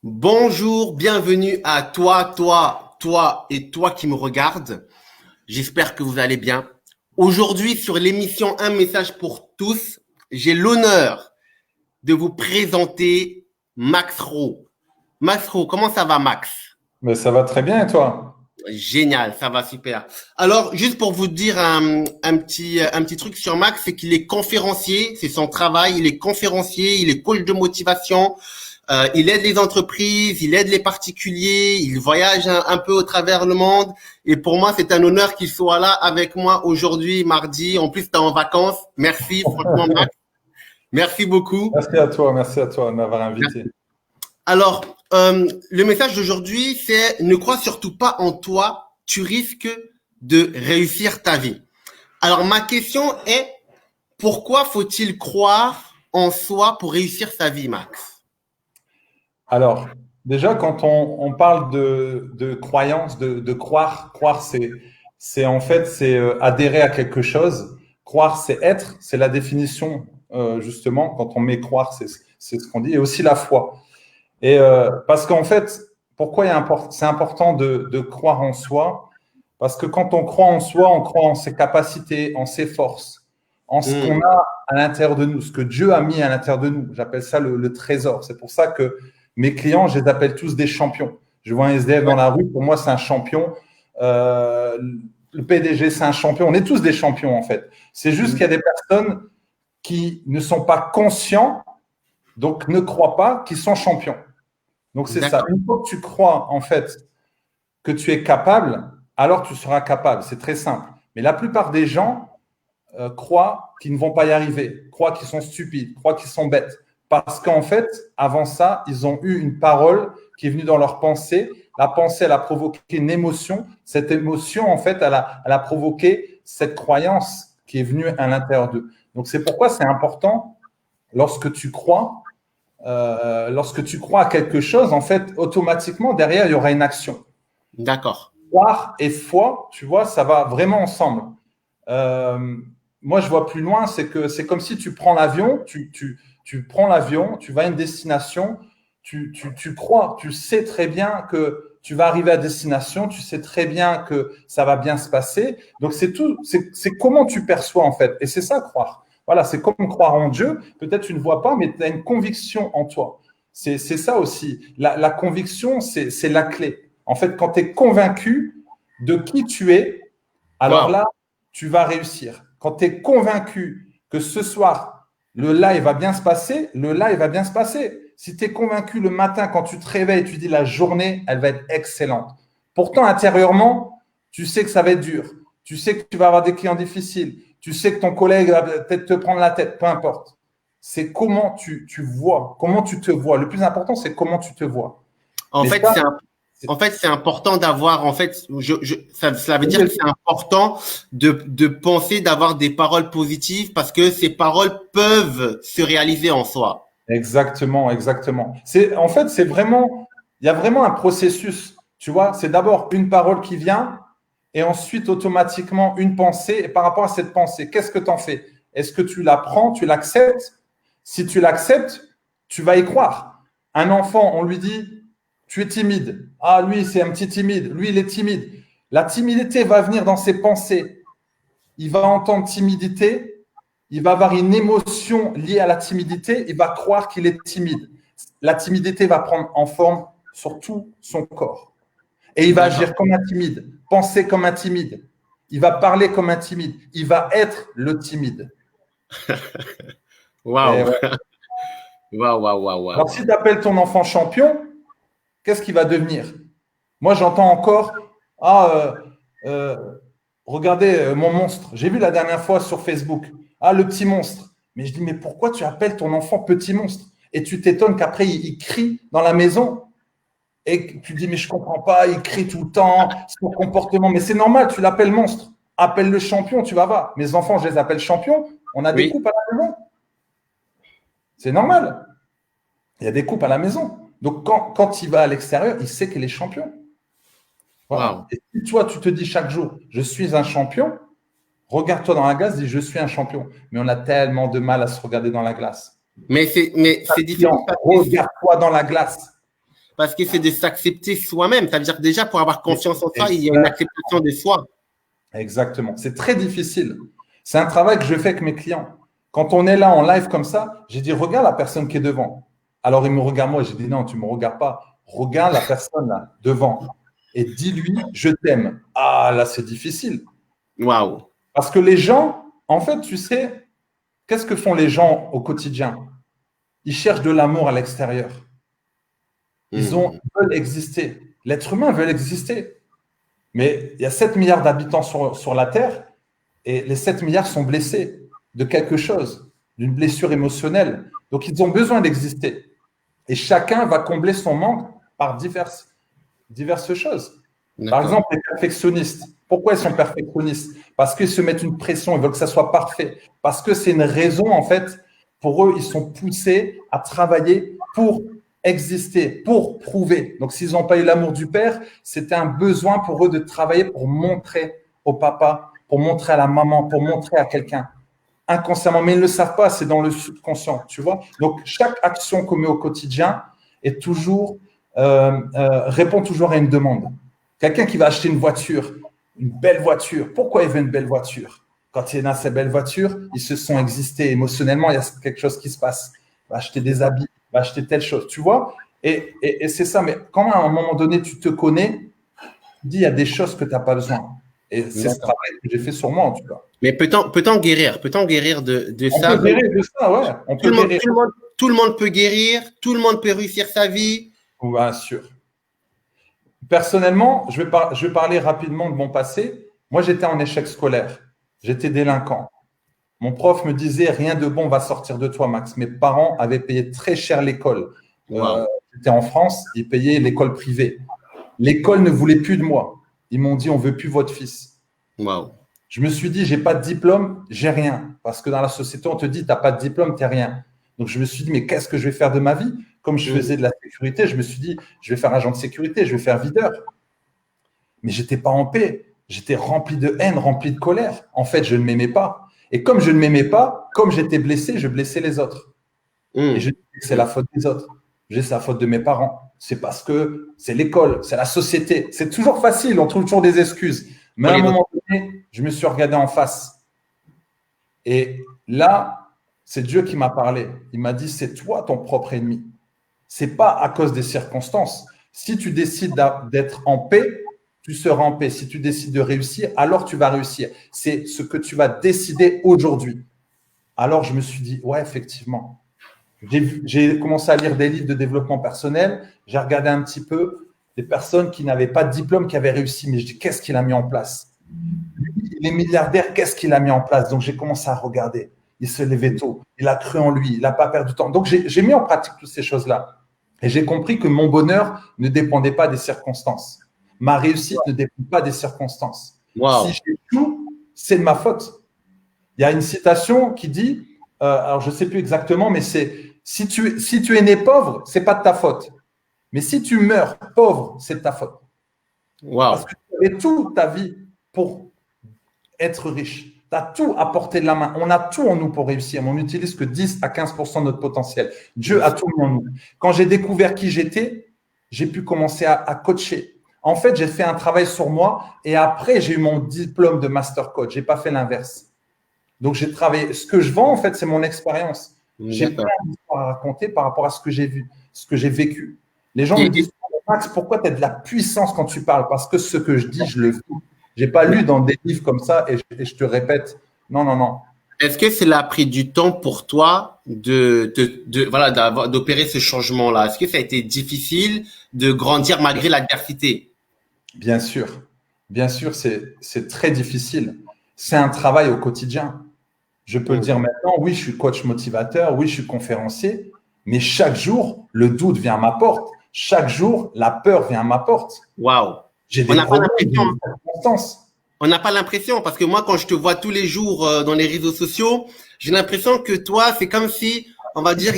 Bonjour, bienvenue à toi et toi qui me regarde. J'espère que vous allez bien. Aujourd'hui, sur l'émission Un message pour tous, j'ai l'honneur de vous présenter Max Rowe. Max Rowe, comment ça va, Max? Mais ça va très bien et toi? Génial, ça va super. Alors, juste pour vous dire un petit truc sur Max, c'est qu'il est conférencier, c'est son travail, il est conférencier, il est coach de motivation, il aide les entreprises, il aide les particuliers, il voyage un peu au travers le monde. Et pour moi, c'est un honneur qu'il soit là avec moi aujourd'hui, mardi. En plus, tu es en vacances. Merci, franchement, Max. Merci beaucoup. Merci à toi de m'avoir invité. Alors, le message d'aujourd'hui, c'est ne crois surtout pas en toi, tu risques de réussir ta vie. Alors, ma question est, pourquoi faut-il croire en soi pour réussir sa vie, Max? Alors, déjà, quand on parle de croyance, de croire, c'est en fait, c'est adhérer à quelque chose. Croire, c'est être, c'est la définition, justement, quand on met croire, c'est ce qu'on dit, et aussi la foi. Et parce qu'en fait, pourquoi c'est important de croire en soi? Parce que quand on croit en soi, on croit en ses capacités, en ses forces, en ce qu'on Hmm, a à l'intérieur de nous, ce que Dieu a mis à l'intérieur de nous. J'appelle ça le trésor. C'est pour ça que mes clients, je les appelle tous des champions. Je vois un SDF dans ouais, la rue, pour moi, c'est un champion. Euh, le PDG, c'est un champion. On est tous des champions, en fait. C'est juste hmm, qu'il y a des personnes qui ne sont pas conscients, donc ne croient pas qu'ils sont champions. Donc, c'est ça. d'accord, Une fois que tu crois, en fait, que tu es capable, alors tu seras capable. C'est très simple. Mais la plupart des gens croient qu'ils ne vont pas y arriver, croient qu'ils sont stupides, croient qu'ils sont bêtes. Parce qu'en fait, avant ça, ils ont eu une parole qui est venue dans leur pensée. La pensée, elle a provoqué une émotion. Cette émotion, en fait, elle a provoqué cette croyance qui est venue à l'intérieur d'eux. Donc, c'est pourquoi c'est important, lorsque tu crois, lorsque tu crois à quelque chose, en fait, automatiquement, derrière, il y aura une action. d'accord. Croire et foi, tu vois, ça va vraiment ensemble. Euh, Moi, je vois plus loin, c'est que c'est comme si tu prends l'avion, tu prends l'avion, tu vas à une destination, tu crois, tu sais très bien que tu vas arriver à destination, tu sais très bien que ça va bien se passer. Donc, c'est tout, c'est comment tu perçois en fait. Et c'est ça, croire. Voilà, c'est comme croire en Dieu. Peut-être tu ne vois pas, mais tu as une conviction en toi. C'est ça aussi. La conviction, c'est la clé. En fait, quand tu es convaincu de qui tu es, alors Waouh, là, tu vas réussir. Quand tu es convaincu que ce soir, le live va bien se passer, le live va bien se passer. Si tu es convaincu le matin, quand tu te réveilles, tu dis la journée, elle va être excellente. Pourtant, intérieurement, tu sais que ça va être dur. Tu sais que tu vas avoir des clients difficiles. Tu sais que ton collègue va peut-être te prendre la tête, peu importe. C'est comment tu vois, comment tu te vois. Le plus important, c'est comment tu te vois. en Mais fait, ça, en fait, c'est important d'avoir, en fait, cela veut dire que c'est c'est important de penser, d'avoir des paroles positives parce que ces paroles peuvent se réaliser en soi. exactement, exactement. En fait, il y a vraiment un processus. Tu vois, c'est d'abord une parole qui vient et ensuite automatiquement une pensée. Et par rapport à cette pensée, qu'est-ce que tu en fais? Est-ce que tu la prends, tu l'acceptes? Si tu l'acceptes, tu vas y croire. Un enfant, on lui dit, tu es timide. Ah, lui, c'est un petit timide. Lui, il est timide. La timidité va venir dans ses pensées. Il va entendre timidité, il va avoir une émotion liée à la timidité, il va croire qu'il est timide. La timidité va prendre en forme sur tout son corps. Et il va D'accord. agir comme un timide, penser comme un timide, il va parler comme un timide, il va être le timide. Et Waouh. ouais. Waouh, waouh, waouh, waouh, Alors, si waouh. tu appelles ton enfant champion, qu'est-ce qu'il va devenir? Moi, j'entends encore, ah, euh, regardez mon monstre. J'ai vu la dernière fois sur Facebook, ah, le petit monstre. Mais je dis, mais pourquoi tu appelles ton enfant petit monstre? Et tu t'étonnes qu'après, il crie dans la maison. Et tu dis, mais je ne comprends pas, il crie tout le temps, son comportement. Mais c'est normal, tu l'appelles monstre. Appelle le champion, tu vas voir. Mes enfants, je les appelle champions. On a des Oui. coupes à la maison. C'est normal. Il y a des coupes à la maison. Donc, quand il va à l'extérieur, il sait qu'il est champion. Voilà. Waouh. Et si toi, tu te dis chaque jour, je suis un champion, regarde-toi dans la glace, dis, je suis un champion. Mais on a tellement de mal à se regarder dans la glace. Mais c'est difficile Regarde-toi dans la glace. parce que c'est de s'accepter soi-même. Ça veut dire que déjà, pour avoir confiance en soi, il y a une acceptation de soi. Exactement. C'est très difficile. C'est un travail que je fais avec mes clients. Quand on est là en live comme ça, j'ai dit, regarde la personne qui est devant. Alors, il me regarde moi. J'ai dit, non, tu ne me regardes pas. Regarde la personne là, devant. Et dis-lui, je t'aime. Ah, là, c'est difficile. Waouh. Parce que les gens, en fait, tu sais, qu'est-ce que font les gens au quotidien? Ils cherchent de l'amour à l'extérieur. Ils veulent exister. L'être humain veut exister. Mais il y a 7 milliards d'habitants sur la Terre et les 7 milliards sont blessés de quelque chose, d'une blessure émotionnelle. Donc, ils ont besoin d'exister. Et chacun va combler son manque par diverses choses. Par exemple, les perfectionnistes. Pourquoi ils sont perfectionnistes? Parce qu'ils se mettent une pression, ils veulent que ça soit parfait. Parce que c'est une raison, en fait, pour eux, ils sont poussés à travailler pour exister, pour prouver. Donc, s'ils n'ont pas eu l'amour du père, c'était un besoin pour eux de travailler pour montrer au papa, pour montrer à la maman, pour montrer à quelqu'un. Inconsciemment, mais ils ne le savent pas, c'est dans le subconscient, tu vois. Donc, chaque action qu'on met au quotidien est toujours, répond toujours à une demande. Quelqu'un qui va acheter une voiture, une belle voiture, pourquoi il veut une belle voiture? Quand il est dans cette belle voiture, ils se sont existés émotionnellement, il y a quelque chose qui se passe. Il va acheter des habits, il va acheter telle chose, tu vois. Et c'est ça, mais quand à un moment donné, tu te connais, tu dis, il y a des choses que tu n'as pas besoin. Et c'est ce travail que j'ai fait sur moi, en tout cas. Mais peut-on guérir? Peut-on guérir de ça? On peut guérir de ça, ouais. On peut guérir. Tout le monde peut guérir, tout le monde peut réussir sa vie. Bien sûr. Personnellement, je vais parler rapidement de mon passé. Moi, j'étais en échec scolaire. J'étais délinquant. Mon prof me disait, rien de bon va sortir de toi, Max. Mes parents avaient payé très cher l'école. Wow. J'étais en France, ils payaient l'école privée. L'école ne voulait plus de moi. Ils m'ont dit, on ne veut plus votre fils. Wow. Je me suis dit, j'ai pas de diplôme, j'ai rien. Parce que dans la société, on te dit, tu n'as pas de diplôme, tu n'es rien. Donc, je me suis dit, mais qu'est-ce que je vais faire de ma vie? Comme je faisais de la sécurité, je me suis dit, je vais faire agent de sécurité, je vais faire videur. Mais je n'étais pas en paix. J'étais rempli de haine, rempli de colère. En fait, je ne m'aimais pas. Et comme je ne m'aimais pas, comme j'étais blessé, je blessais les autres. Et je dis que c'est la faute des autres. C'est la faute de mes parents. C'est parce que c'est l'école, c'est la société. C'est toujours facile, on trouve toujours des excuses. Mais à un moment donné, je me suis regardé en face. Et là, c'est Dieu qui m'a parlé. Il m'a dit, c'est toi ton propre ennemi. Ce n'est pas à cause des circonstances. Si tu décides d'être en paix, tu seras en paix. Si tu décides de réussir, alors tu vas réussir. C'est ce que tu vas décider aujourd'hui. Alors, je me suis dit, ouais, effectivement. J'ai commencé à lire des livres de développement personnel. J'ai regardé un petit peu des personnes qui n'avaient pas de diplôme, qui avaient réussi. Mais je dis, qu'est-ce qu'il a mis en place? Lui, il est milliardaire, qu'est-ce qu'il a mis en place? Donc, j'ai commencé à regarder. Il se levait tôt. Il a cru en lui. Il n'a pas perdu de temps. Donc, j'ai mis en pratique toutes ces choses-là. Et j'ai compris que mon bonheur ne dépendait pas des circonstances. Ma réussite ne dépend pas des circonstances. Wow. Si j'échoue, c'est de ma faute. Il y a une citation qui dit, alors je ne sais plus exactement, mais c'est si tu es né pauvre, ce n'est pas de ta faute. Mais si tu meurs pauvre, c'est de ta faute. Wow. Parce que tu avais toute ta vie pour être riche. Tu as tout à portée de la main. On a tout en nous pour réussir. Mais on n'utilise que 10 à 15% de notre potentiel. Dieu a tout mis en nous. Quand j'ai découvert qui j'étais, j'ai pu commencer à coacher. En fait, j'ai fait un travail sur moi et après, j'ai eu mon diplôme de master coach. Je n'ai pas fait l'inverse. Donc, j'ai travaillé. Ce que je vends, en fait, c'est mon expérience. J'ai plein d'histoires à raconter par rapport à ce que j'ai vu, ce que j'ai vécu. Les gens me disent, Max, pourquoi tu as de la puissance quand tu parles? Parce que ce que je dis, je le vis. Je n'ai pas lu dans des livres comme ça et je te répète, non, non, non. Est-ce que cela a pris du temps pour toi d'opérer ce changement-là? Est-ce que ça a été difficile de grandir malgré l'adversité? Bien sûr, c'est très difficile. C'est un travail au quotidien. Je peux le dire maintenant, oui, je suis coach motivateur, oui, je suis conférencier, mais chaque jour, le doute vient à ma porte. Chaque jour, la peur vient à ma porte. Waouh! J'ai des problèmes de circonstances. On n'a pas l'impression, parce que moi, quand je te vois tous les jours dans les réseaux sociaux, j'ai l'impression que toi, c'est comme si, on va dire,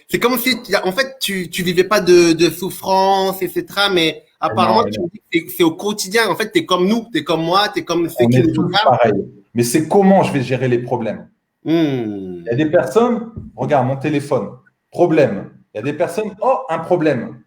c'est comme si, en fait, tu vivais pas de souffrance, etc. Mais apparemment, tu me dis que c'est au quotidien. En fait, tu es comme nous, tu es comme moi, tu es comme ceux qui nous regardent. Pareil. Mais c'est comment je vais gérer les problèmes. Il y a des personnes, regarde mon téléphone, problème. Il y a des personnes, oh, un problème.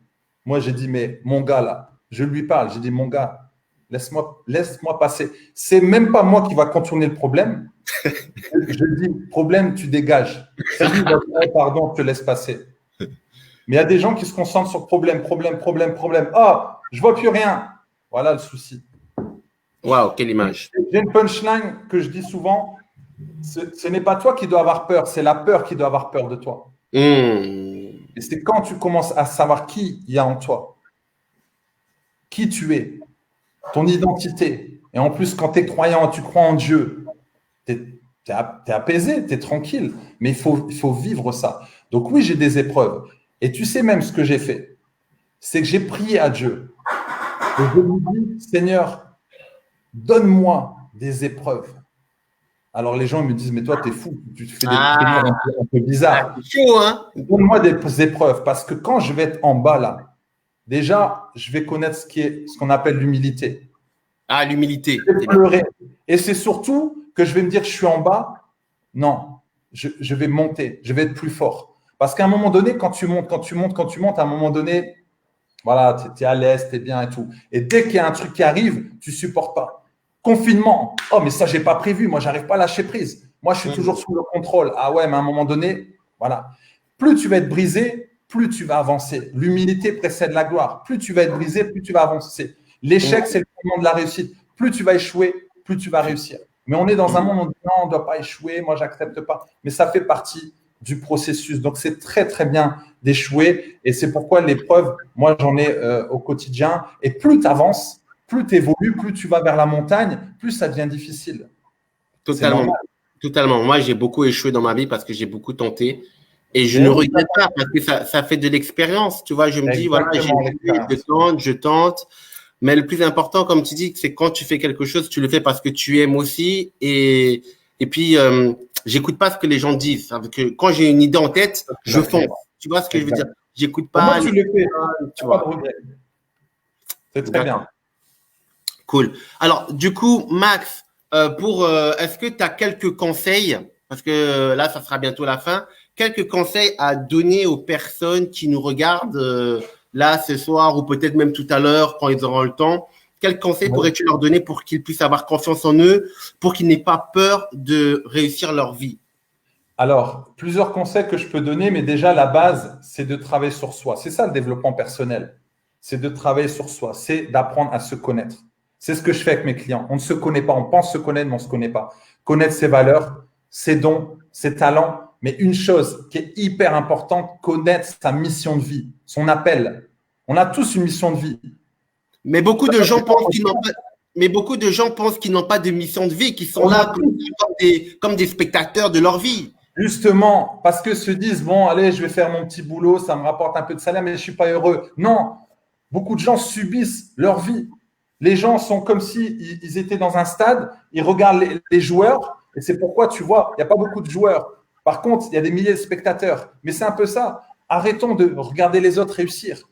Moi, j'ai dit, mais mon gars, là, je lui parle. J'ai dit, mon gars, laisse-moi passer. C'est même pas moi qui va contourner le problème. Je dis, problème, tu dégages. C'est lui, pardon, je te laisse passer. Mais il y a des gens qui se concentrent sur problème. Ah, je vois plus rien. Voilà le souci. Waouh, quelle image. J'ai une punchline que je dis souvent. Ce n'est pas toi qui dois avoir peur, c'est la peur qui doit avoir peur de toi. Et c'est quand tu commences à savoir qui il y a en toi, qui tu es, ton identité. Et en plus, quand tu es croyant, tu crois en Dieu, tu es apaisé, tu es tranquille. Mais il faut vivre ça. Donc oui, j'ai des épreuves. Et tu sais même ce que j'ai fait. C'est que j'ai prié à Dieu. Et je lui dis, Seigneur, donne-moi des épreuves. Alors les gens me disent, mais toi, tu es fou, tu fais des prières un peu bizarres. C'est chaud, hein? Donne-moi des épreuves, parce que quand je vais être en bas là, déjà, je vais connaître ce qu'on appelle l'humilité. Ah, l'humilité. Je vais pleurer. Et c'est surtout que je vais me dire, je suis en bas. Non, je vais monter, je vais être plus fort. Parce qu'à un moment donné, quand tu montes, à un moment donné, voilà, tu es à l'aise, tu es bien et tout. Et dès qu'il y a un truc qui arrive, tu ne supportes pas. Confinement. Oh, mais ça, je n'ai pas prévu. Moi, je n'arrive pas à lâcher prise. Moi, je suis toujours sous le contrôle. Ah ouais, mais à un moment donné, voilà. Plus tu vas être brisé, plus tu vas avancer. L'humilité précède la gloire. Plus tu vas être brisé, plus tu vas avancer. L'échec, c'est le moment de la réussite. Plus tu vas échouer, plus tu vas réussir. Mais on est dans un monde où on dit non, on ne doit pas échouer. Moi, je n'accepte pas. Mais ça fait partie du processus. Donc, c'est très, très bien d'échouer. Et c'est pourquoi l'épreuve, moi, j'en ai au quotidien. Et plus tu avances, plus tu évolues, plus tu vas vers la montagne, plus ça devient difficile. Totalement. Totalement. Moi, j'ai beaucoup échoué dans ma vie parce que j'ai beaucoup tenté. Et je ne regrette pas parce que ça fait de l'expérience. Tu vois, je me dis, voilà, je tente. Mais le plus important, comme tu dis, c'est quand tu fais quelque chose, tu le fais parce que tu aimes aussi. Et puis, j'écoute pas ce que les gens disent. Parce que quand j'ai une idée en tête, je fonce. Tu vois ce que je veux dire? J'écoute pas. Comment tu le fais? Tu vois. C'est très bien. Cool. Alors, du coup, Max, est-ce que tu as quelques conseils? Parce que là, ça sera bientôt la fin. Quelques conseils à donner aux personnes qui nous regardent là ce soir ou peut-être même tout à l'heure quand ils auront le temps. Quels conseils pourrais-tu leur donner pour qu'ils puissent avoir confiance en eux, pour qu'ils n'aient pas peur de réussir leur vie? Alors, plusieurs conseils que je peux donner, mais déjà, la base, c'est de travailler sur soi. C'est ça le développement personnel. C'est de travailler sur soi. C'est d'apprendre à se connaître. C'est ce que je fais avec mes clients. On ne se connaît pas. On pense se connaître, mais on ne se connaît pas. Connaître ses valeurs, ses dons, ses talents. Mais une chose qui est hyper importante, connaître sa mission de vie, son appel. On a tous une mission de vie. Mais beaucoup de gens pensent qu'ils n'ont pas. Mais beaucoup de gens pensent qu'ils n'ont pas de mission de vie, qu'ils sont là comme des spectateurs de leur vie. Justement, parce que se disent, bon, allez, je vais faire mon petit boulot, ça me rapporte un peu de salaire, mais je ne suis pas heureux. Non, beaucoup de gens subissent leur vie. Les gens sont comme s'ils étaient dans un stade, ils regardent les joueurs, et c'est pourquoi tu vois, il n'y a pas beaucoup de joueurs. Par contre, il y a des milliers de spectateurs. Mais c'est un peu ça. Arrêtons de regarder les autres réussir.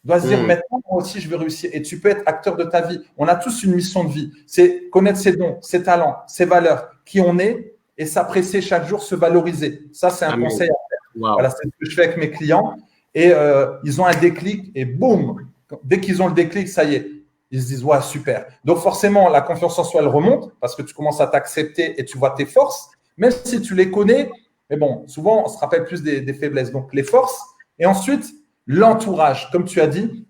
On doit se dire, maintenant, moi aussi, je veux réussir. Et tu peux être acteur de ta vie. On a tous une mission de vie. C'est connaître ses dons, ses talents, ses valeurs, qui on est, et s'apprécier chaque jour, se valoriser. Ça, c'est un conseil à faire. Wow. Voilà, c'est ce que je fais avec mes clients. Et ils ont un déclic, et boum, dès qu'ils ont le déclic, ça y est. Ils se disent, ouais, super. Donc, forcément, la confiance en soi, elle remonte parce que tu commences à t'accepter et tu vois tes forces. Même si tu les connais, mais bon, souvent, on se rappelle plus des faiblesses. Donc, les forces. Et ensuite, l'entourage. Comme tu as dit,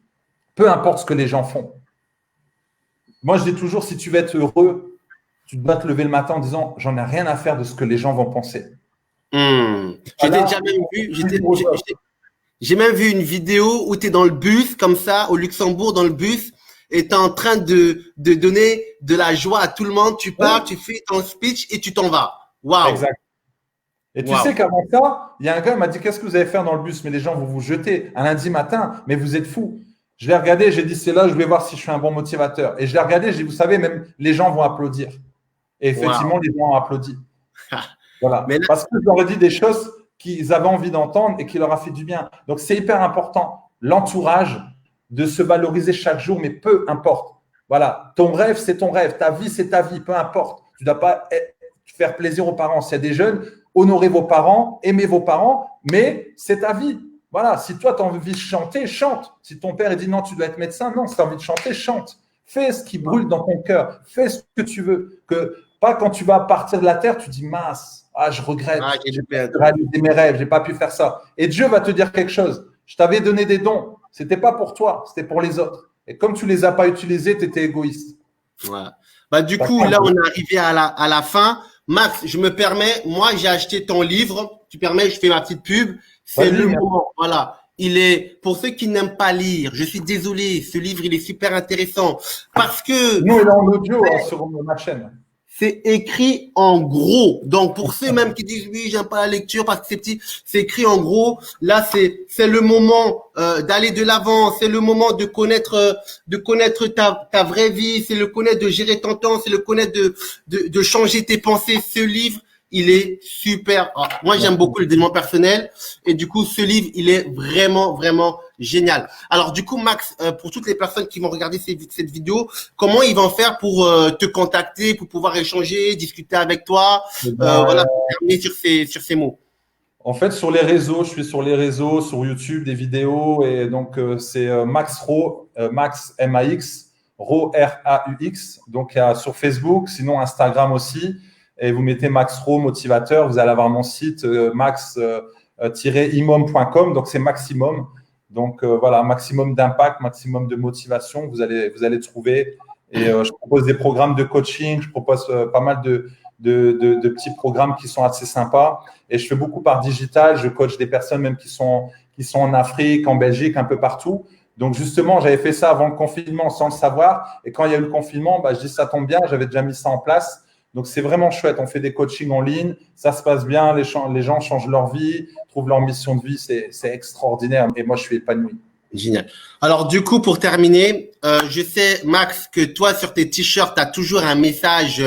peu importe ce que les gens font. Moi, je dis toujours, si tu veux être heureux, tu dois te lever le matin en disant, j'en ai rien à faire de ce que les gens vont penser. J'ai même vu une vidéo où tu es dans le bus, comme ça, au Luxembourg, dans le bus, et tu es en train de donner de la joie à tout le monde. Tu pars, tu fais ton speech et tu t'en vas. Waouh! Exact. Et tu sais qu'avant ça, il y a un gars qui m'a dit, qu'est-ce que vous allez faire dans le bus? Mais les gens vont vous jeter un lundi matin, mais vous êtes fous. Je l'ai regardé, j'ai dit, c'est là, je vais voir si je suis un bon motivateur. Et je l'ai regardé, j'ai dit, vous savez, même les gens vont applaudir. Et effectivement, les gens ont applaudi. Voilà. Parce que je leur ai dit des choses qu'ils avaient envie d'entendre et qui leur a fait du bien. Donc, c'est hyper important. L'entourage, de se valoriser chaque jour, mais peu importe. Voilà. Ton rêve, c'est ton rêve. Ta vie, c'est ta vie. Peu importe. Tu ne dois pas faire plaisir aux parents. S'il y a des jeunes, honorez vos parents, aimez vos parents, mais c'est ta vie. Voilà, si toi, tu as envie de chanter, chante. Si ton père il dit non, tu dois être médecin, non, si tu as envie de chanter, chante. Fais ce qui brûle dans ton cœur. Fais ce que tu veux. Pas quand tu vas partir de la terre, tu dis mince, je regrette, Ah, j'ai j'ai pas perdu. pu réaliser mes rêves, j'ai pas pu faire ça. Et Dieu va te dire quelque chose. Je t'avais donné des dons. C'était pas pour toi, c'était pour les autres. Et comme tu les as pas utilisés, tu étais égoïste. Voilà. Bah, du coup, D'accord. là, on est arrivé à la fin. Max, je me permets, moi, j'ai acheté ton livre. Tu permets, je fais ma petite pub. C'est Vas-y, le merci. moment. Voilà. Il est, pour ceux qui n'aiment pas lire, je suis désolé, ce livre, il est super intéressant parce que Nous, il est en audio sur ma chaîne. c'est écrit en gros. Donc, pour ceux même qui disent oui, j'aime pas la lecture parce que c'est petit, c'est écrit en gros. Là, c'est le moment d'aller de l'avant. C'est le moment de connaître ta vraie vie. C'est le connaître de gérer ton temps. C'est le connaître de changer tes pensées. Ce livre, il est super. Ah, moi, j'aime beaucoup le développement personnel et du coup, ce livre, il est vraiment, vraiment génial. Alors, du coup, Max, pour toutes les personnes qui vont regarder cette vidéo, comment ils vont faire pour te contacter, pour pouvoir échanger, discuter avec toi, Eh ben, voilà, pour terminer sur ces mots. En fait, sur les réseaux, je suis sur les réseaux, sur YouTube, des vidéos. Et donc, c'est Max Ro, Max M-A-X, Ro R-A-U-X. Donc, il y a sur Facebook, sinon Instagram aussi. Et vous mettez Max Ro, motivateur. Vous allez avoir mon site max-imom.com. Donc, c'est maximum. Donc, voilà, maximum d'impact, maximum de motivation. Vous allez trouver. Et je propose des programmes de coaching. Je propose pas mal de petits programmes qui sont assez sympas. Et je fais beaucoup par digital. Je coach des personnes même qui sont en Afrique, en Belgique, un peu partout. Donc, justement, j'avais fait ça avant le confinement sans le savoir. Et quand il y a eu le confinement, je dis ça tombe bien, j'avais déjà mis ça en place. Donc, c'est vraiment chouette. On fait des coachings en ligne. Ça se passe bien. Les gens changent leur vie, trouvent leur mission de vie. C'est extraordinaire. Et moi, je suis épanoui. Génial. Alors, du coup, pour terminer, je sais, Max, que toi, sur tes t-shirts, tu as toujours un message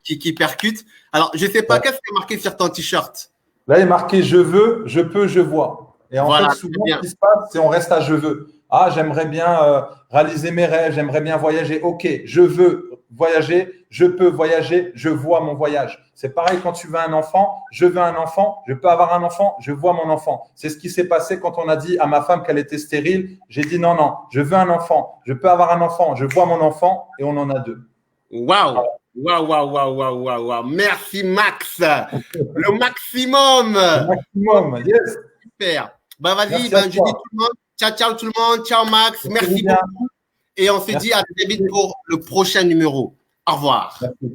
qui percute. Alors, je sais pas, Ouais. qu'est-ce qui est marqué sur ton t-shirt? Là, il est marqué je veux, je peux, je vois. Et en Voilà, fait, très souvent, bien. ce qui se passe, c'est on reste à je veux. Ah, j'aimerais bien réaliser mes rêves, j'aimerais bien voyager. Ok, je veux voyager, je peux voyager, je vois mon voyage. C'est pareil quand tu veux un enfant, je veux un enfant, je peux avoir un enfant, je vois mon enfant. C'est ce qui s'est passé quand on a dit à ma femme qu'elle était stérile. J'ai dit non, non, je veux un enfant, je peux avoir un enfant, je vois mon enfant et on en a deux. Waouh! Waouh, waouh, waouh, waouh, waouh, waouh. Merci, Max. Le maximum. Le maximum, yes. Super. Ben, vas-y, Merci à ben, je dis toi. tout le monde. Ciao, ciao tout le monde. Ciao, Max. Merci Merci bien. beaucoup. Et on se dit Merci. à très vite pour le prochain numéro. Au revoir. Merci.